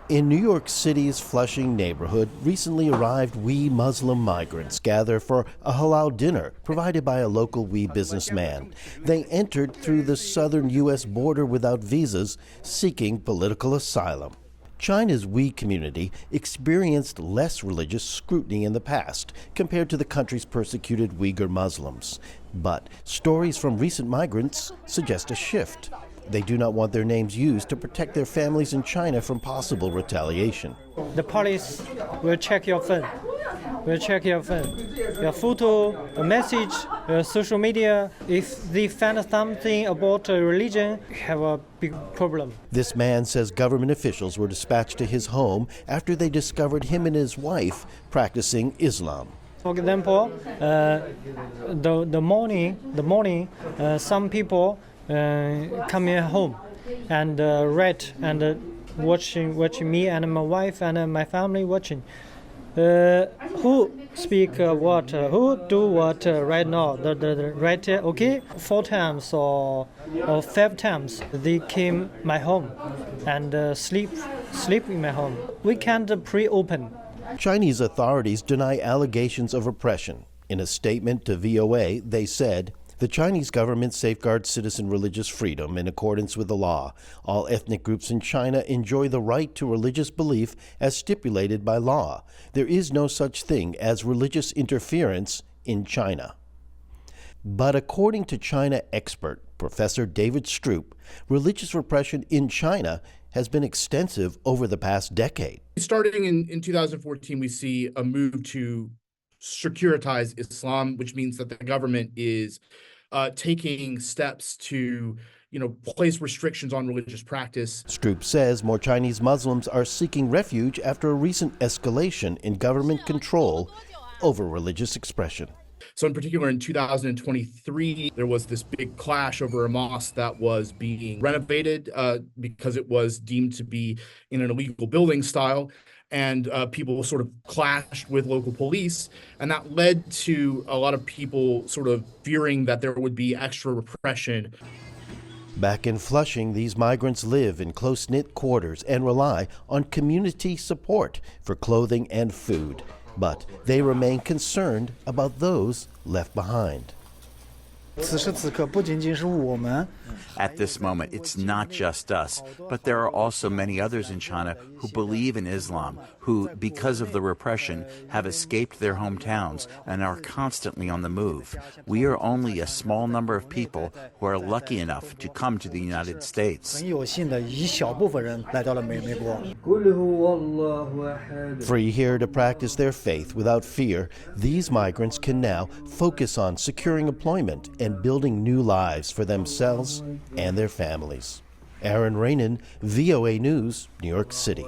In New York City's Flushing neighborhood, recently arrived Hui Muslim migrants gather for a halal dinner provided by a local Hui businessman. They entered through the southern U.S. border without visas, seeking political asylum. China's Hui community experienced less religious scrutiny in the past compared to the country's persecuted Uyghur Muslims. But stories from recent migrants suggest a shift. They do not want their names used to protect their families in China from possible retaliation. The police will check your phone, your photo, a message, social media. If they find something about religion, have a big problem. This man says government officials were dispatched to his home after they discovered him and his wife practicing Islam. For example, the morning, some people come in home and read and watching me and my wife and my family watching. Who speak what? Who do what right now? The right? Okay, 4 times or 5 times they came my home and sleep in my home. We can't pre-open. Chinese authorities deny allegations of repression. In a statement to VOA, they said, "The Chinese government safeguards citizen religious freedom in accordance with the law. All ethnic groups in China enjoy the right to religious belief as stipulated by law. There is no such thing as religious interference in China." But according to China expert Professor David Stroop, religious repression in China has been extensive over the past decade. Starting in 2014, we see a move to securitize Islam, which means that the government is taking steps to, place restrictions on religious practice. Stroop says more Chinese Muslims are seeking refuge after a recent escalation in government control over religious expression. So in particular, in 2023, there was this big clash over a mosque that was being renovated because it was deemed to be in an illegal building style. And people sort of clashed with local police. And that led to a lot of people sort of fearing that there would be extra repression. Back in Flushing, these migrants live in close-knit quarters and rely on community support for clothing and food. But they remain concerned about those left behind. At this moment, it's not just us, but there are also many others in China who believe in Islam, who, because of the repression, have escaped their hometowns and are constantly on the move. We are only a small number of people who are lucky enough to come to the United States. Free here to practice their faith without fear, these migrants can now focus on securing employment and building new lives for themselves and their families. Aaron Rainin, VOA News, New York City.